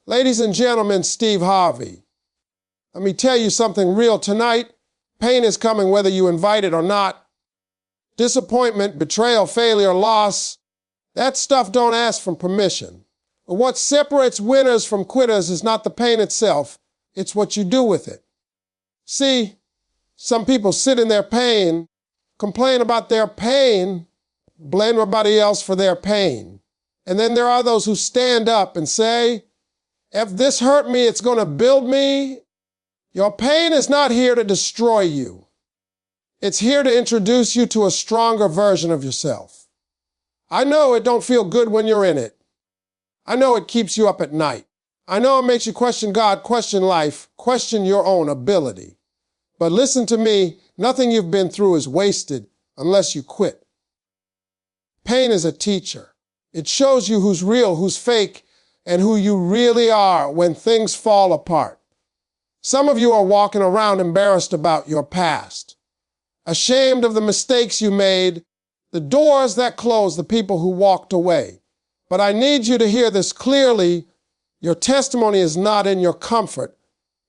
Ladies and gentlemen, Steve Harvey. Let me tell you something real tonight. Pain is coming whether you invite it or not. Disappointment, betrayal, failure, loss, that stuff don't ask for permission. But what separates winners from quitters is not the pain itself, it's what you do with it. See, some people sit in their pain, complain about their pain, blame everybody else for their pain. And then there are those who stand up and say, if this hurt me, it's going to build me. Your pain is not here to destroy you. It's here to introduce you to a stronger version of yourself. I know it don't feel good when you're in it. I know it keeps you up at night. I know it makes you question God, question life, question your own ability. But listen to me, nothing you've been through is wasted unless you quit. Pain is a teacher. It shows you who's real, who's fake, and who you really are when things fall apart. Some of you are walking around embarrassed about your past, ashamed of the mistakes you made, the doors that closed, the people who walked away. But I need you to hear this clearly. Your testimony is not in your comfort.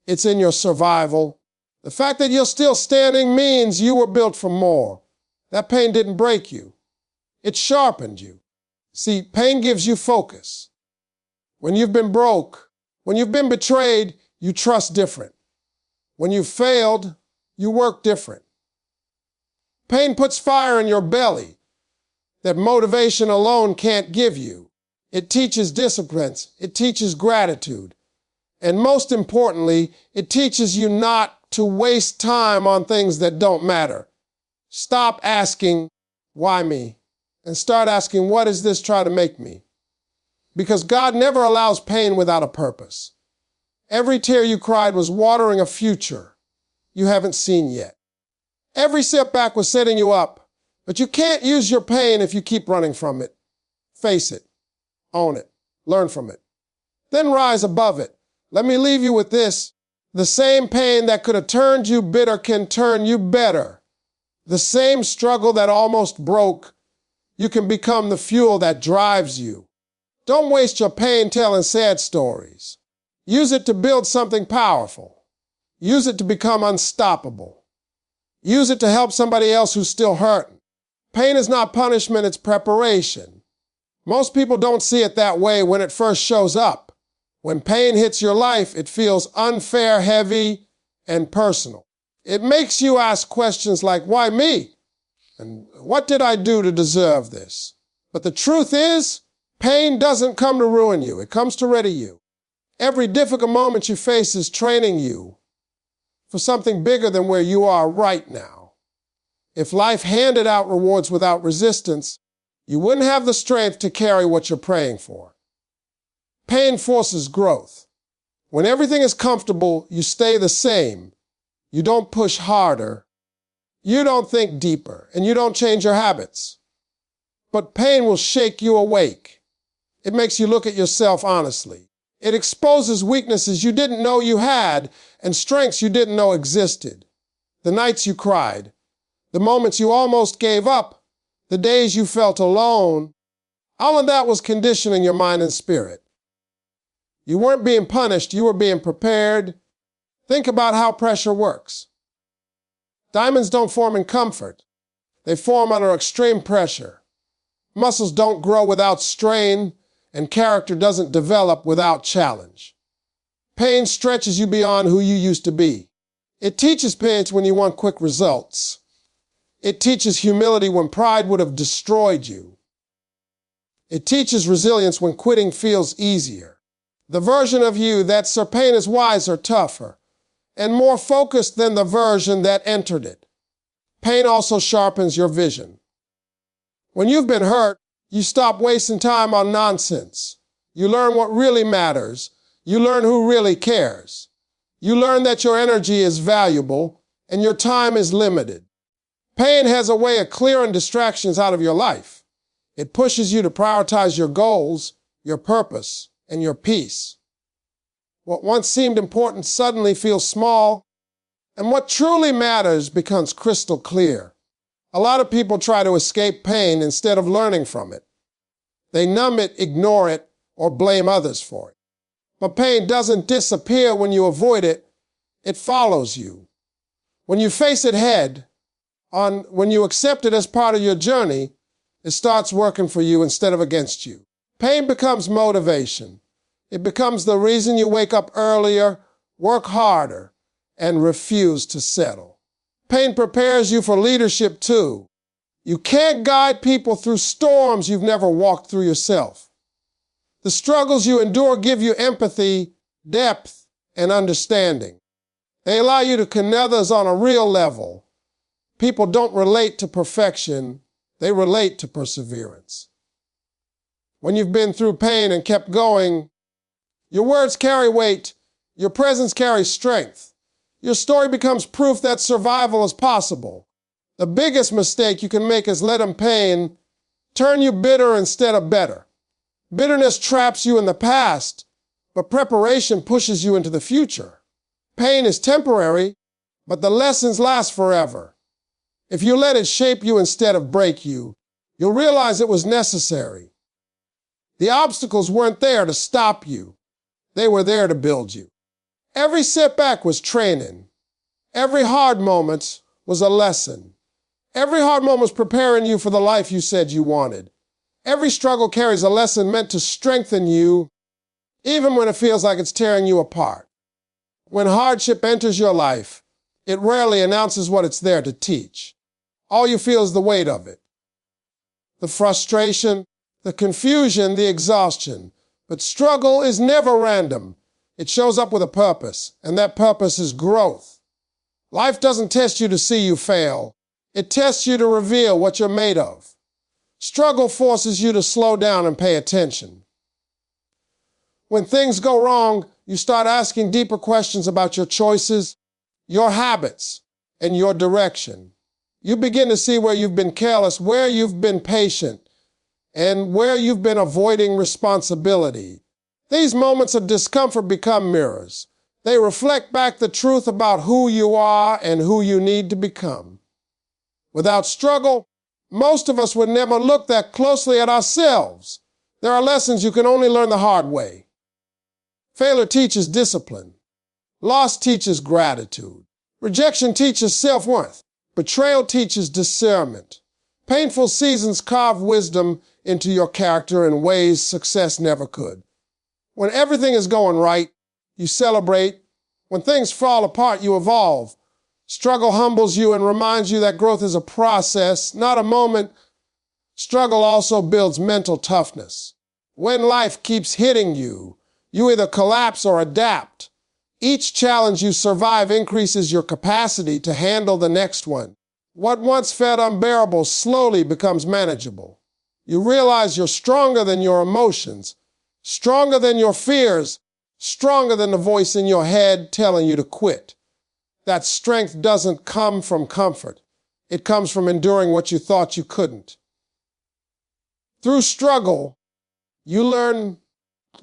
It's in your survival. The fact that you're still standing means you were built for more. That pain didn't break you. It sharpened you. See, pain gives you focus. When you've been broke, when you've been betrayed, you trust different. When you've failed, you work different. Pain puts fire in your belly that motivation alone can't give you. It teaches disciplines. It teaches gratitude. And most importantly, it teaches you not to waste time on things that don't matter. Stop asking, why me? And start asking, what is this trying to make me? Because God never allows pain without a purpose. Every tear you cried was watering a future you haven't seen yet. Every setback was setting you up, but you can't use your pain if you keep running from it. Face it, own it, learn from it, then rise above it. Let me leave you with this. The same pain that could have turned you bitter can turn you better. The same struggle that almost broke, you can become the fuel that drives you. Don't waste your pain telling sad stories. Use it to build something powerful. Use it to become unstoppable. Use it to help somebody else who's still hurting. Pain is not punishment, it's preparation. Most people don't see it that way when it first shows up. When pain hits your life, it feels unfair, heavy, and personal. It makes you ask questions like, why me? And what did I do to deserve this? But the truth is, pain doesn't come to ruin you. It comes to ready you. Every difficult moment you face is training you for something bigger than where you are right now. If life handed out rewards without resistance, you wouldn't have the strength to carry what you're praying for. Pain forces growth. When everything is comfortable, you stay the same. You don't push harder. You don't think deeper, and you don't change your habits. But pain will shake you awake. It makes you look at yourself honestly. It exposes weaknesses you didn't know you had and strengths you didn't know existed. The nights you cried, the moments you almost gave up, the days you felt alone, all of that was conditioning your mind and spirit. You weren't being punished, you were being prepared. Think about how pressure works. Diamonds don't form in comfort. They form under extreme pressure. Muscles don't grow without strain, and character doesn't develop without challenge. Pain stretches you beyond who you used to be. It teaches patience when you want quick results. It teaches humility when pride would have destroyed you. It teaches resilience when quitting feels easier. The version of you that pain is wiser, tougher, and more focused than the version that entered it. Pain also sharpens your vision. When you've been hurt, you stop wasting time on nonsense. You learn what really matters. You learn who really cares. You learn that your energy is valuable and your time is limited. Pain has a way of clearing distractions out of your life. It pushes you to prioritize your goals, your purpose, and your peace. What once seemed important suddenly feels small, and what truly matters becomes crystal clear. A lot of people try to escape pain instead of learning from it. They numb it, ignore it, or blame others for it. But pain doesn't disappear when you avoid it. It follows you. When you face it when you accept it as part of your journey, it starts working for you instead of against you. Pain becomes motivation. It becomes the reason you wake up earlier, work harder, and refuse to settle. Pain prepares you for leadership too. You can't guide people through storms you've never walked through yourself. The struggles you endure give you empathy, depth, and understanding. They allow you to connect others on a real level. People don't relate to perfection, they relate to perseverance. When you've been through pain and kept going, your words carry weight, your presence carries strength. Your story becomes proof that survival is possible. The biggest mistake you can make is letting pain turn you bitter instead of better. Bitterness traps you in the past, but preparation pushes you into the future. Pain is temporary, but the lessons last forever. If you let it shape you instead of break you, you'll realize it was necessary. The obstacles weren't there to stop you. They were there to build you. Every setback was training. Every hard moment was a lesson. Every hard moment was preparing you for the life you said you wanted. Every struggle carries a lesson meant to strengthen you, even when it feels like it's tearing you apart. When hardship enters your life, it rarely announces what it's there to teach. All you feel is the weight of it. The frustration, the confusion, the exhaustion. But struggle is never random. It shows up with a purpose, and that purpose is growth. Life doesn't test you to see you fail. It tests you to reveal what you're made of. Struggle forces you to slow down and pay attention. When things go wrong, you start asking deeper questions about your choices, your habits, and your direction. You begin to see where you've been careless, where you've been patient, and where you've been avoiding responsibility. These moments of discomfort become mirrors. They reflect back the truth about who you are and who you need to become. Without struggle, most of us would never look that closely at ourselves. There are lessons you can only learn the hard way. Failure teaches discipline. Loss teaches gratitude. Rejection teaches self-worth. Betrayal teaches discernment. Painful seasons carve wisdom into your character in ways success never could. When everything is going right, you celebrate. When things fall apart, you evolve. Struggle humbles you and reminds you that growth is a process, not a moment. Struggle also builds mental toughness. When life keeps hitting you, you either collapse or adapt. Each challenge you survive increases your capacity to handle the next one. What once felt unbearable slowly becomes manageable. You realize you're stronger than your emotions, stronger than your fears, stronger than the voice in your head telling you to quit. That strength doesn't come from comfort. It comes from enduring what you thought you couldn't. Through struggle, you learn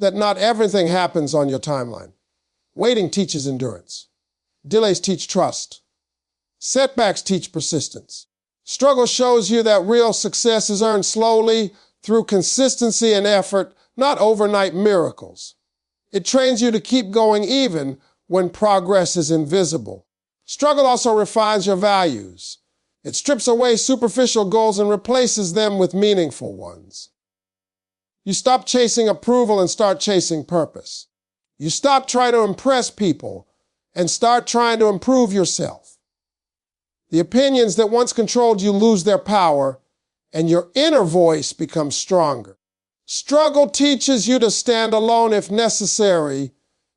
that not everything happens on your timeline. Waiting teaches endurance. Delays teach trust. Setbacks teach persistence. Struggle shows you that real success is earned slowly through consistency and effort, not overnight miracles. It trains you to keep going even when progress is invisible. Struggle also refines your values. It strips away superficial goals and replaces them with meaningful ones. You stop chasing approval and start chasing purpose. You stop trying to impress people and start trying to improve yourself. The opinions that once controlled you lose their power, and your inner voice becomes stronger. Struggle teaches you to stand alone if necessary,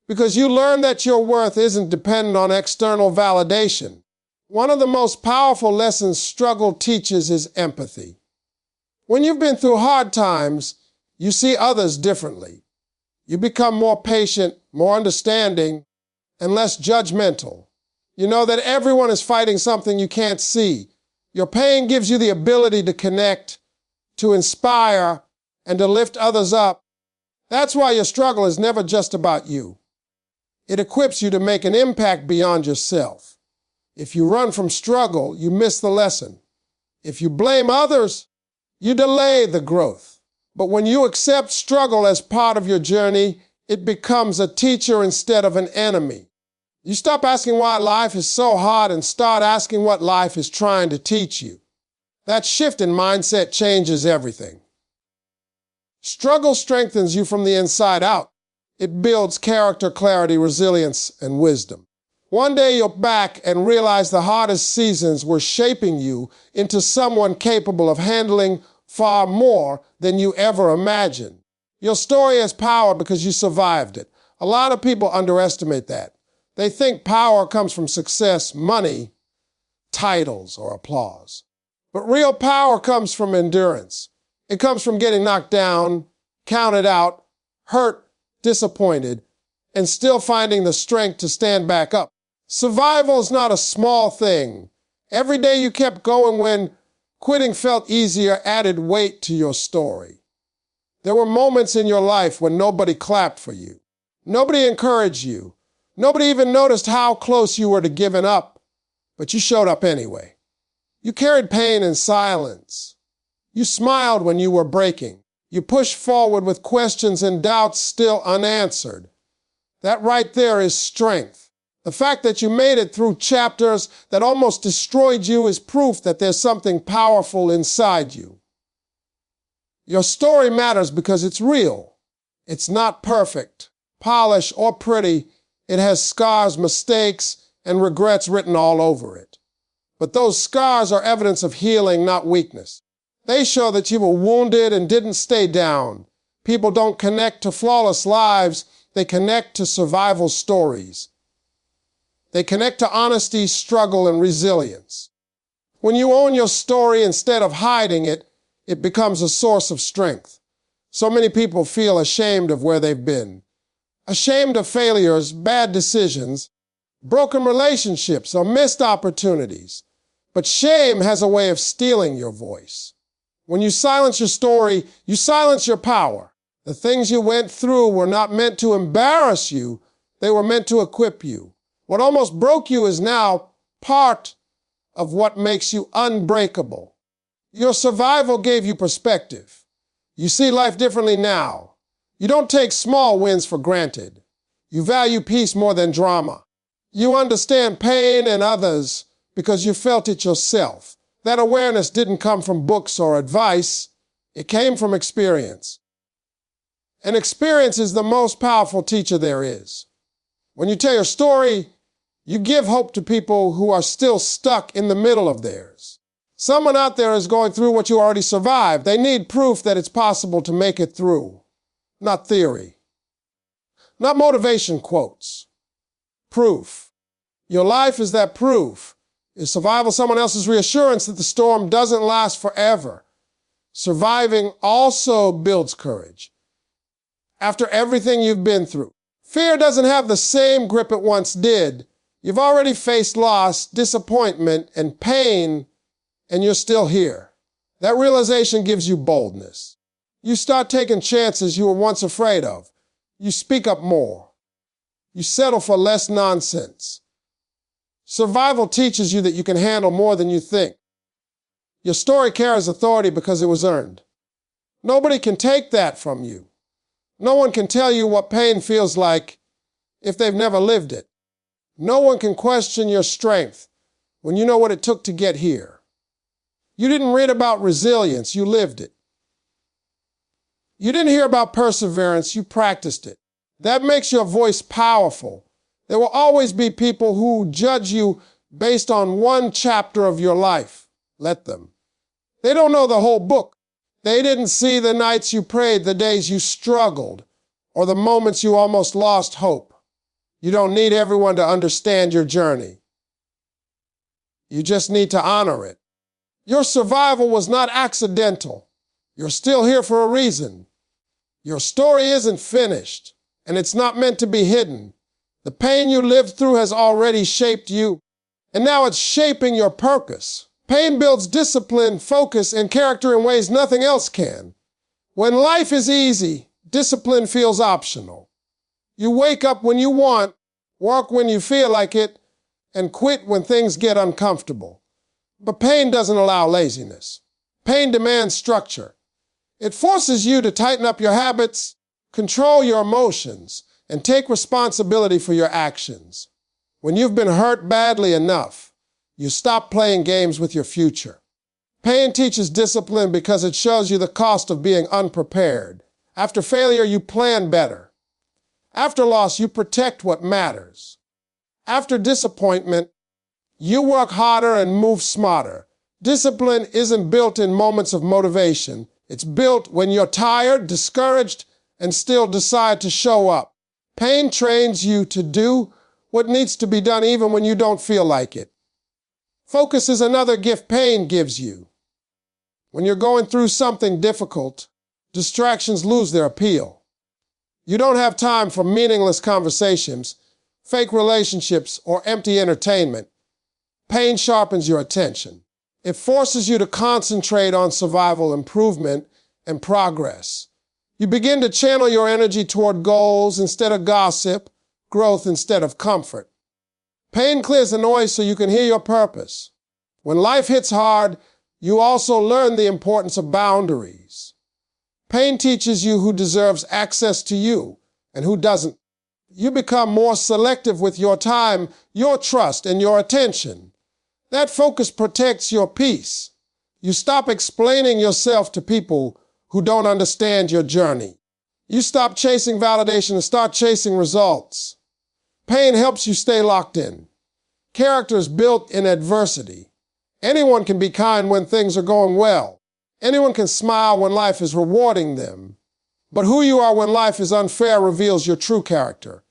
because you learn that your worth isn't dependent on external validation. One of the most powerful lessons struggle teaches is empathy. When you've been through hard times, you see others differently. You become more patient, more understanding, and less judgmental. You know that everyone is fighting something you can't see. Your pain gives you the ability to connect, to inspire, and to lift others up. That's why your struggle is never just about you. It equips you to make an impact beyond yourself. If you run from struggle, you miss the lesson. If you blame others, you delay the growth. But when you accept struggle as part of your journey, it becomes a teacher instead of an enemy. You stop asking why life is so hard and start asking what life is trying to teach you. That shift in mindset changes everything. Struggle strengthens you from the inside out. It builds character, clarity, resilience, and wisdom. One day you'll back and realize the hardest seasons were shaping you into someone capable of handling far more than you ever imagined. Your story has power because you survived it. A lot of people underestimate that. They think power comes from success, money, titles, or applause. But real power comes from endurance. It comes from getting knocked down, counted out, hurt, disappointed, and still finding the strength to stand back up. Survival is not a small thing. Every day you kept going when quitting felt easier added weight to your story. There were moments in your life when nobody clapped for you. Nobody encouraged you. Nobody even noticed how close you were to giving up, but you showed up anyway. You carried pain in silence. You smiled when you were breaking. You pushed forward with questions and doubts still unanswered. That right there is strength. The fact that you made it through chapters that almost destroyed you is proof that there's something powerful inside you. Your story matters because it's real. It's not perfect, polished, or pretty. It has scars, mistakes, and regrets written all over it. But those scars are evidence of healing, not weakness. They show that you were wounded and didn't stay down. People don't connect to flawless lives. They connect to survival stories. They connect to honesty, struggle, and resilience. When you own your story instead of hiding it, it becomes a source of strength. So many people feel ashamed of where they've been. Ashamed of failures, bad decisions, broken relationships, or missed opportunities. But shame has a way of stealing your voice. When you silence your story, you silence your power. The things you went through were not meant to embarrass you. They were meant to equip you. What almost broke you is now part of what makes you unbreakable. Your survival gave you perspective. You see life differently now. You don't take small wins for granted. You value peace more than drama. You understand pain in others because you felt it yourself. That awareness didn't come from books or advice. It came from experience. And experience is the most powerful teacher there is. When you tell your story, you give hope to people who are still stuck in the middle of theirs. Someone out there is going through what you already survived. They need proof that it's possible to make it through. Not theory. Not motivation quotes. Proof. Your life is that proof. Is survival someone else's reassurance that the storm doesn't last forever? Surviving also builds courage. After everything you've been through, fear doesn't have the same grip it once did. You've already faced loss, disappointment, and pain, and you're still here. That realization gives you boldness. You start taking chances you were once afraid of. You speak up more. You settle for less nonsense. Survival teaches you that you can handle more than you think. Your story carries authority because it was earned. Nobody can take that from you. No one can tell you what pain feels like if they've never lived it. No one can question your strength when you know what it took to get here. You didn't read about resilience, you lived it. You didn't hear about perseverance, you practiced it. That makes your voice powerful. There will always be people who judge you based on one chapter of your life. Let them. They don't know the whole book. They didn't see the nights you prayed, the days you struggled, or the moments you almost lost hope. You don't need everyone to understand your journey. You just need to honor it. Your survival was not accidental. You're still here for a reason. Your story isn't finished, and it's not meant to be hidden. The pain you lived through has already shaped you, and now it's shaping your purpose. Pain builds discipline, focus, and character in ways nothing else can. When life is easy, discipline feels optional. You wake up when you want, work when you feel like it, and quit when things get uncomfortable. But pain doesn't allow laziness. Pain demands structure. It forces you to tighten up your habits, Control your emotions and take responsibility for your actions. When you've been hurt badly enough, you stop playing games with your future. Pain teaches discipline because it shows you the cost of being unprepared. After failure, you plan better. After loss, you protect what matters. After disappointment, you work harder and move smarter. Discipline isn't built in moments of motivation. It's built when you're tired, discouraged, and still decide to show up. Pain trains you to do what needs to be done even when you don't feel like it. Focus is another gift pain gives you. When you're going through something difficult, distractions lose their appeal. You don't have time for meaningless conversations, fake relationships, or empty entertainment. Pain sharpens your attention. It forces you to concentrate on survival, improvement, and progress. You begin to channel your energy toward goals instead of gossip, growth instead of comfort. Pain clears the noise so you can hear your purpose. When life hits hard, you also learn the importance of boundaries. Pain teaches you who deserves access to you and who doesn't. You become more selective with your time, your trust, and your attention. That focus protects your peace. You stop explaining yourself to people who don't understand your journey. You stop chasing validation and start chasing results. Pain helps you stay locked in. Character is built in adversity. Anyone can be kind when things are going well. Anyone can smile when life is rewarding them. But who you are when life is unfair reveals your true character.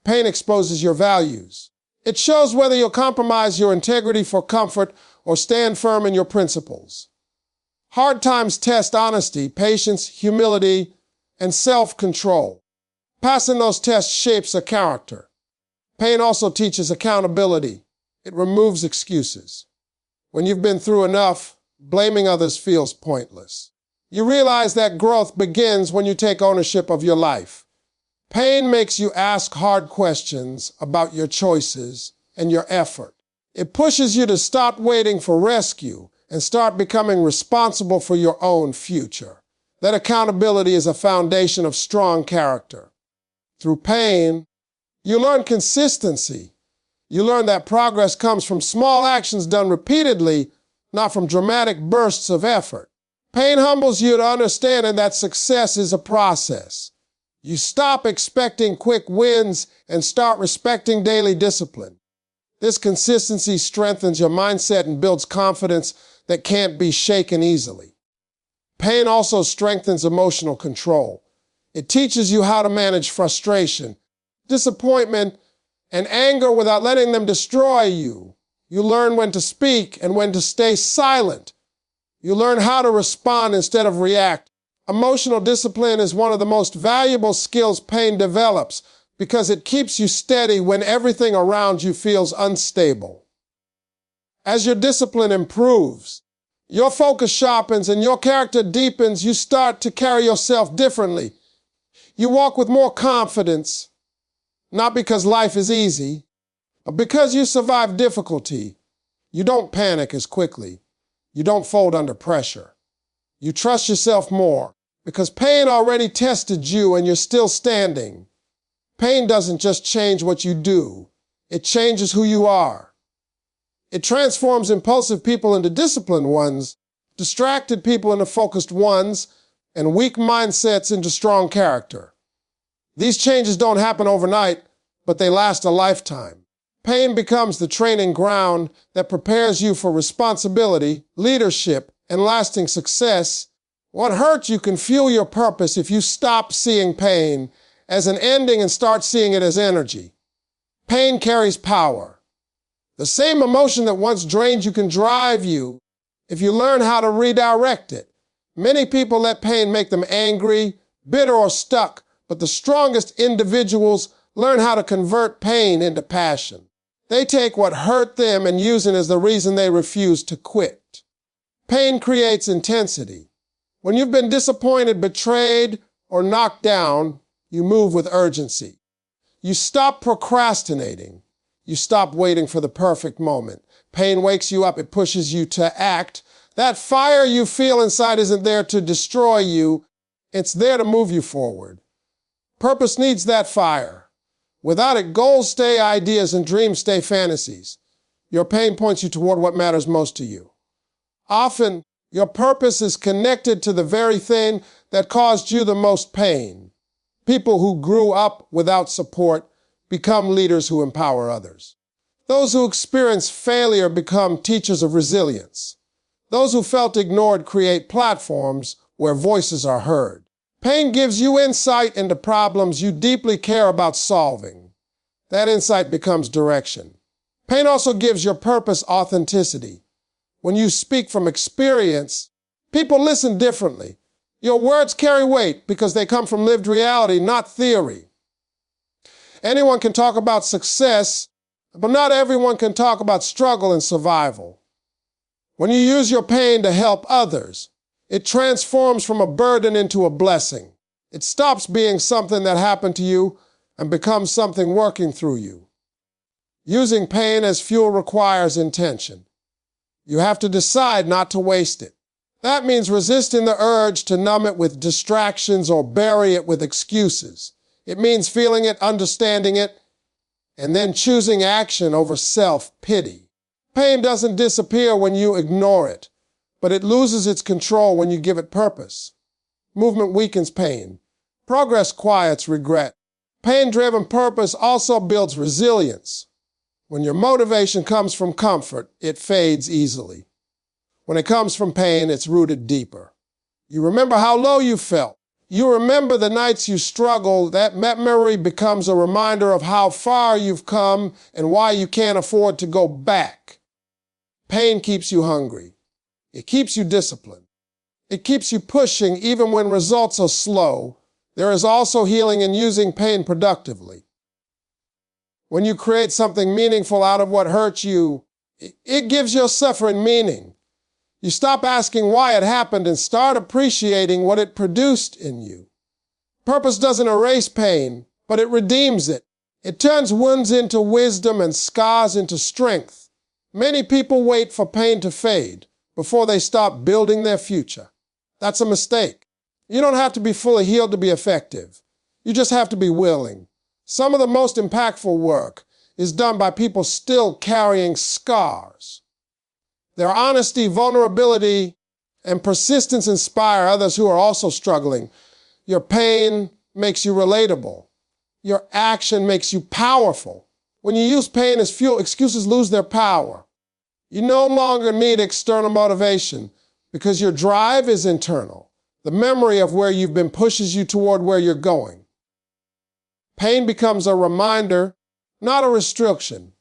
Pain exposes your values. It shows whether you'll compromise your integrity for comfort or stand firm in your principles. Hard times test honesty, patience, humility, and self-control. Passing those tests shapes a character. Pain also teaches accountability. It removes excuses. When you've been through enough, blaming others feels pointless. You realize that growth begins when you take ownership of your life. Pain makes you ask hard questions about your choices and your effort. It pushes you to stop waiting for rescue and start becoming responsible for your own future. That accountability is a foundation of strong character. Through pain, you learn consistency. You learn that progress comes from small actions done repeatedly, not from dramatic bursts of effort. Pain humbles you to understanding that success is a process. You stop expecting quick wins and start respecting daily discipline. This consistency strengthens your mindset and builds confidence that can't be shaken easily. Pain also strengthens emotional control. It teaches you how to manage frustration, disappointment, and anger without letting them destroy you. You learn when to speak and when to stay silent. You learn how to respond instead of react. Emotional discipline is one of the most valuable skills pain develops because it keeps you steady when everything around you feels unstable. As your discipline improves, your focus sharpens and your character deepens, you start to carry yourself differently. You walk with more confidence, not because life is easy, but because you survive difficulty. You don't panic as quickly. You don't fold under pressure. You trust yourself more because pain already tested you and you're still standing. Pain doesn't just change what you do. It changes who you are. It transforms impulsive people into disciplined ones, distracted people into focused ones, and weak mindsets into strong character. These changes don't happen overnight, but they last a lifetime. Pain becomes the training ground that prepares you for responsibility, leadership, and lasting success. What hurts you can fuel your purpose if you stop seeing pain as an ending and start seeing it as energy. Pain carries power. The same emotion that once drained you can drive you if you learn how to redirect it. Many people let pain make them angry, bitter, or stuck, but the strongest individuals learn how to convert pain into passion. They take what hurt them and use it as the reason they refuse to quit. Pain creates intensity. When you've been disappointed, betrayed, or knocked down, you move with urgency. You stop procrastinating. You stop waiting for the perfect moment. Pain wakes you up. It pushes you to act. That fire you feel inside isn't there to destroy you. It's there to move you forward. Purpose needs that fire. Without it, goals stay ideas and dreams stay fantasies. Your pain points you toward what matters most to you. Often, your purpose is connected to the very thing that caused you the most pain. People who grew up without support become leaders who empower others. Those who experience failure become teachers of resilience. Those who felt ignored create platforms where voices are heard. Pain gives you insight into problems you deeply care about solving. That insight becomes direction. Pain also gives your purpose authenticity. When you speak from experience, people listen differently. Your words carry weight because they come from lived reality, not theory. Anyone can talk about success, but not everyone can talk about struggle and survival. When you use your pain to help others, it transforms from a burden into a blessing. It stops being something that happened to you and becomes something working through you. Using pain as fuel requires intention. You have to decide not to waste it. That means resisting the urge to numb it with distractions or bury it with excuses. It means feeling it, understanding it, and then choosing action over self-pity. Pain doesn't disappear when you ignore it, but it loses its control when you give it purpose. Movement weakens pain. Progress quiets regret. Pain-driven purpose also builds resilience. When your motivation comes from comfort, it fades easily. When it comes from pain, it's rooted deeper. You remember how low you felt. You remember the nights you struggled. That memory becomes a reminder of how far you've come and why you can't afford to go back. Pain keeps you hungry. It keeps you disciplined. It keeps you pushing even when results are slow. There is also healing in using pain productively. When you create something meaningful out of what hurts you, it gives your suffering meaning. You stop asking why it happened and start appreciating what it produced in you. Purpose doesn't erase pain, but it redeems it. It turns wounds into wisdom and scars into strength. Many people wait for pain to fade before they start building their future. That's a mistake. You don't have to be fully healed to be effective. You just have to be willing. Some of the most impactful work is done by people still carrying scars. Their honesty, vulnerability, and persistence inspire others who are also struggling. Your pain makes you relatable. Your action makes you powerful. When you use pain as fuel, excuses lose their power. You no longer need external motivation because your drive is internal. The memory of where you've been pushes you toward where you're going. Pain becomes a reminder, not a restriction.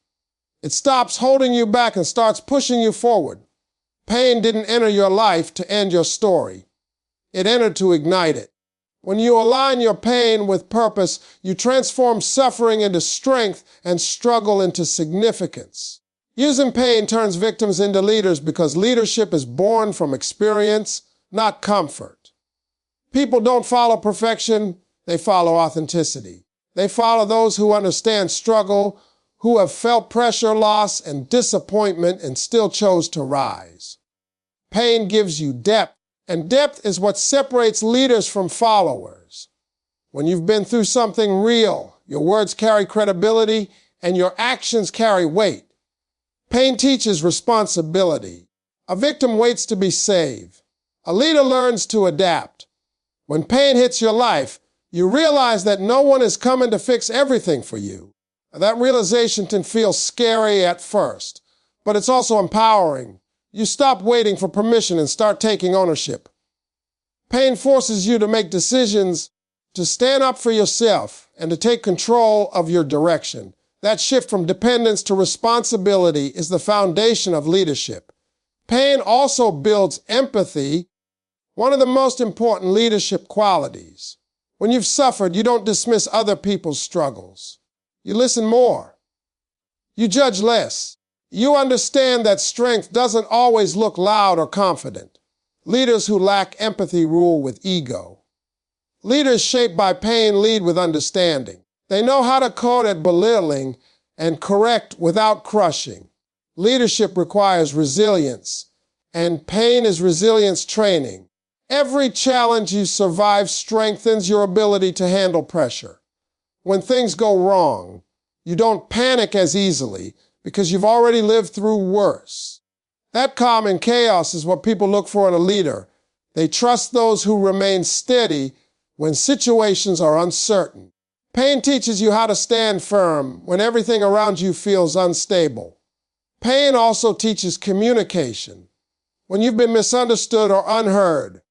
It stops holding you back and starts pushing you forward. Pain didn't enter your life to end your story. It entered to ignite it. When you align your pain with purpose, you transform suffering into strength and struggle into significance. Using pain turns victims into leaders because leadership is born from experience, not comfort. People don't follow perfection, they follow authenticity. They follow those who understand struggle, who have felt pressure, loss, and disappointment and still chose to rise. Pain gives you depth, and depth is what separates leaders from followers. When you've been through something real, your words carry credibility and your actions carry weight. Pain teaches responsibility. A victim waits to be saved. A leader learns to adapt. When pain hits your life, you realize that no one is coming to fix everything for you. That realization can feel scary at first, but it's also empowering. You stop waiting for permission and start taking ownership. Pain forces you to make decisions, to stand up for yourself, and to take control of your direction. That shift from dependence to responsibility is the foundation of leadership. Pain also builds empathy, one of the most important leadership qualities. When you've suffered, you don't dismiss other people's struggles. You listen more. You judge less. You understand that strength doesn't always look loud or confident. Leaders who lack empathy rule with ego. Leaders shaped by pain lead with understanding. They know how to code at belittling and correct without crushing. Leadership requires resilience, and pain is resilience training. Every challenge you survive strengthens your ability to handle pressure. When things go wrong, you don't panic as easily because you've already lived through worse. That calm in chaos is what people look for in a leader. They trust those who remain steady when situations are uncertain. Pain teaches you how to stand firm when everything around you feels unstable. Pain also teaches communication. When you've been misunderstood or unheard,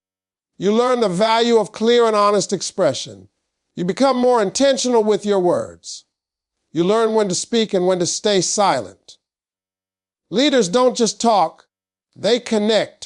you learn the value of clear and honest expression. You become more intentional with your words. You learn when to speak and when to stay silent. Leaders don't just talk, they connect.